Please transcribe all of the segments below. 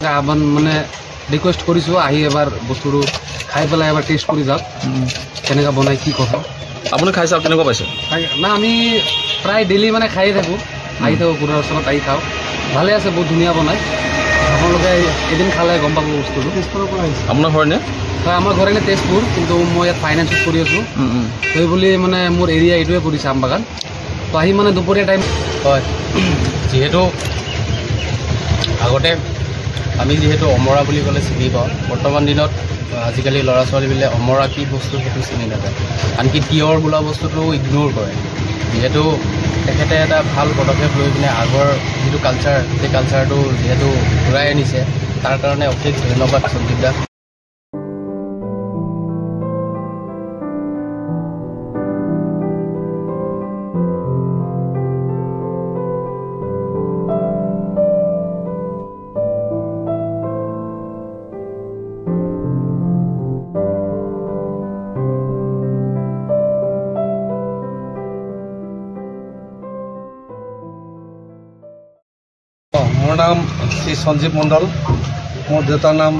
মানে ৰিকুৱেষ্ট কৰিছোঁ আহি এবাৰ বস্তুটো খাই পেলাই এবাৰ টেষ্ট কৰি যাওক কেনেকৈ বনাই কি কথা। আপুনি খাই চাওক কেনেকুৱা পাইছে? না আমি প্ৰায় ডেইলি মানে খায়ে থাকোঁ, আহি থাকোঁ ঘৰৰ ওচৰত আহি খাওঁ, ভালে আছে, বহুত ধুনীয়া বনায়। আপোনালোকে এদিন খালে গম পাব বস্তুটো। তেজপুৰৰ পৰা আহিছে আপোনাৰ ঘৰ নে? হয়, আমাৰ ঘৰ এনে তেজপুৰ, কিন্তু মই ইয়াত ফাইনেন্সত কৰি আছোঁ। সেই বুলি মানে মোৰ এৰিয়া এইটোৱে পৰিছে আমবাগান। তো আহি মানে দুপৰীয়া টাইম হয়, যিহেতু আগতে আমি যিহেতু অমৰা বুলি ক'লে চিনি পাওঁ, বৰ্তমান দিনত আজিকালি ল'ৰা ছোৱালীবিলাকে অমৰা কি বস্তু সেইটো চিনি নাপায়, আনকি তিয়ঁহ বোলা বস্তুটো ইগন'ৰ কৰে। যিহেতু তেখেতে এটা ভাল পদক্ষেপ লৈ পিনে আগৰ যিটো কালচাৰ, সেই কালচাৰটো যিহেতু ঘূৰাই আনিছে, তাৰ কাৰণে অশেষ ধন্যবাদ সঞ্জীৱ দা। মোৰ নাম শ্ৰী সঞ্জীৱ মণ্ডল, মোৰ দেউতাৰ নাম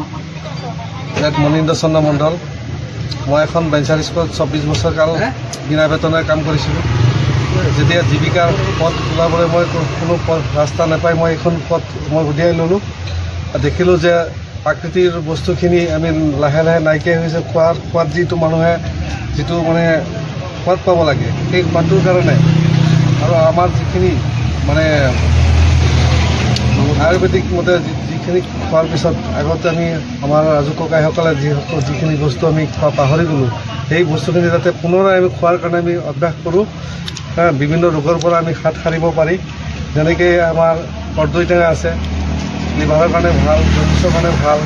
মনীন্দ্ৰ চন্দ্ৰ মণ্ডল। মই এখন বেঞ্চাৰ স্কুলত 24 বছৰ কাল বিনা বেতনেৰে কাম কৰিছিলোঁ। যেতিয়া জীৱিকাৰ পথ ওলাবলৈ মই কোনো ৰাস্তা নাপাই মই এইখন পথ মই উলিয়াই ল'লোঁ। দেখিলোঁ যে প্ৰাকৃতিৰ বস্তুখিনি আমি লাহে লাহে নাইকিয়া হৈছে। খোৱাত যিটো মানুহে যিটো মানে সোৱাদ পাব লাগে, সেই সোৱাদটোৰ কাৰণে আৰু আমাৰ যিখিনি মানে আয়ুৰ্বেদিক মতে যিখিনি খোৱাৰ পিছত আগতে আমি আমাৰ ৰাজু ককাইসকলে যিখিনি বস্তু আমি খোৱা পাহৰি গ'লোঁ, সেই বস্তুখিনি যাতে পুনৰাই আমি খোৱাৰ কাৰণে আমি অভ্যাস কৰোঁ, বিভিন্ন ৰোগৰ পৰা আমি হাত সাৰিব পাৰি। যেনেকৈ আমাৰ কৰ্দৈ টেঙা আছে, লিভাৰৰ কাৰণে ভাল, জণ্ডিছৰ কাৰণে ভাল।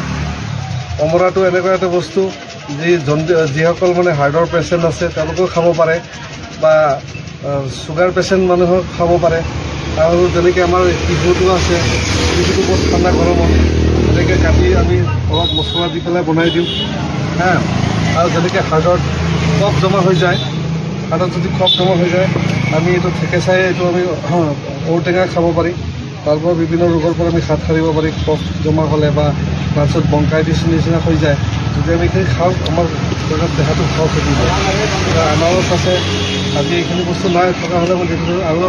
অমৰাটো এনেকুৱা এটা বস্তু যিসকল মানে হাৰ্টৰ পেচেণ্ট আছে তেওঁলোকেও খাব পাৰে, বা চুগাৰ পেচেণ্ট মানুহক খাব পাৰে। আৰু যেনেকৈ আমাৰ টিহুটো আছে, টিহুটো বহুত ঠাণ্ডা গৰমত তেনেকৈ কাটি আমি অলপ মছলা দি পেলাই বনাই দিওঁ। আৰু যেনেকৈ হাৰ্টত কফ জমা হৈ যায়, হাৰ্টত যদি কফ জমা হৈ যায় আমি এইটো থেকেচাই এইটো আমি ঔটেঙা খাব পাৰি। তাৰ পৰা বিভিন্ন ৰোগৰ পৰা আমি হাত সাৰিব পাৰি। কফ জমা হ'লে বা তাৰপিছত ব্ৰংকাইটিছ নিচিনা হৈ যায়, যদি আমি এইখিনি খাওঁ আমাৰ দেহাটো ভাল থাকিব। আনাৰস আছে, আজি এইখিনি বস্তু নাই থকা হ'লে মই দেখিছোঁ। আৰু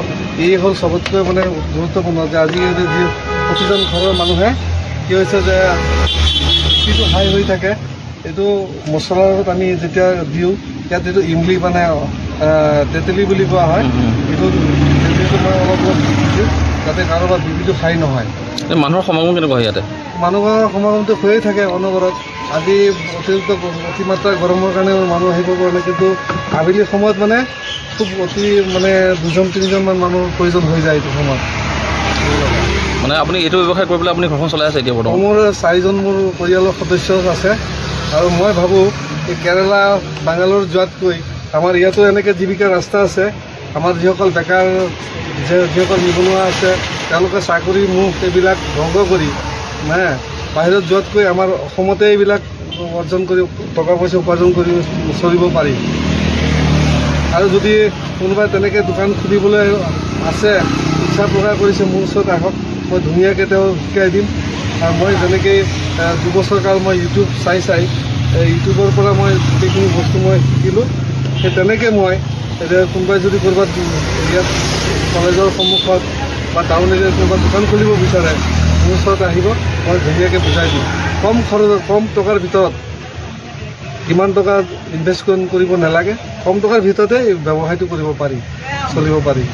এই হ'ল চবতকৈ মানে গুৰুত্বপূৰ্ণ যে আজিকালি যি প্ৰতিজন ঘৰৰ মানুহে কি হৈছে যে যিটো হাই হৈ থাকে, এইটো মছলাৰ লগত আমি যেতিয়া দিওঁ, ইয়াত এইটো ইমলি মানে তেতেলী বুলি কোৱা হয়, এইটো তেতেলীটো মই অলপ দিওঁ যাতে কাৰোবাৰ বিপিটো হাই নহয়। মানুহৰ সমাগম কেনেকুৱা হয় ইয়াতে? মানুহৰ সমাগমটো হৈয়ে থাকে অনবৰত। আজি অতিৰিক্ত অতিমাত্ৰা গৰমৰ কাৰণে মানুহ আহিব পৰা নাই, কিন্তু আবেলি সময়ত মানে খুব মানে 2-3জনমান মানুহৰ প্ৰয়োজন হৈ যায় এইটো সময়ত। মানে আপুনি এইটো ব্যৱসায় কৰি পেলাই আপুনি ঘৰখন চলাই আছে এতিয়া বৰ্তমান? মোৰ 4জন মোৰ পৰিয়ালৰ সদস্য আছে, আৰু মই ভাবোঁ এই কেৰালা বাংগালোৰ যোৱাতকৈ আমাৰ ইয়াতো এনেকৈ জীৱিকাৰ ৰাস্তা আছে। আমাৰ যিসকল বেকাৰ, যিসকল নিবনুৱা আছে, তেওঁলোকে চাকৰি মুখ এইবিলাক ভংগ কৰি বাহিৰত যোৱাতকৈ আমাৰ অসমতে এইবিলাক অৰ্জন কৰি টকা পইচা উপাৰ্জন কৰি চলিব পাৰি। আৰু যদি কোনোবাই তেনেকৈ দোকান খুলিবলৈ আছে, ইচ্ছা প্ৰকাশ কৰিছে, মোৰ ওচৰত আহক, মই ধুনীয়াকৈ তেওঁ শিকাই দিম। আৰু মই যেনেকৈ 2 বছৰ কাল মই ইউটিউব চাই ইউটিউবৰ পৰা মই গোটেইখিনি বস্তু মই শিকিলোঁ, সেই তেনেকৈ মই কোনোবাই যদি ক'ৰবাত ইয়াত কলেজৰ সন্মুখত বা টাউন এৰিয়াত কোনোবা দোকান খুলিব বিচাৰে, মোৰ ওচৰত আহিব, মই ধুনীয়াকৈ বুজাই দিম। কম খৰচত, কম টকাৰ ভিতৰত, কিমান টকা ইনভেষ্ট কৰিব নালাগে, কম টকাৰ ভিতৰতে এই ব্যৱসায়টো কৰিব পাৰি, চলিব পাৰি।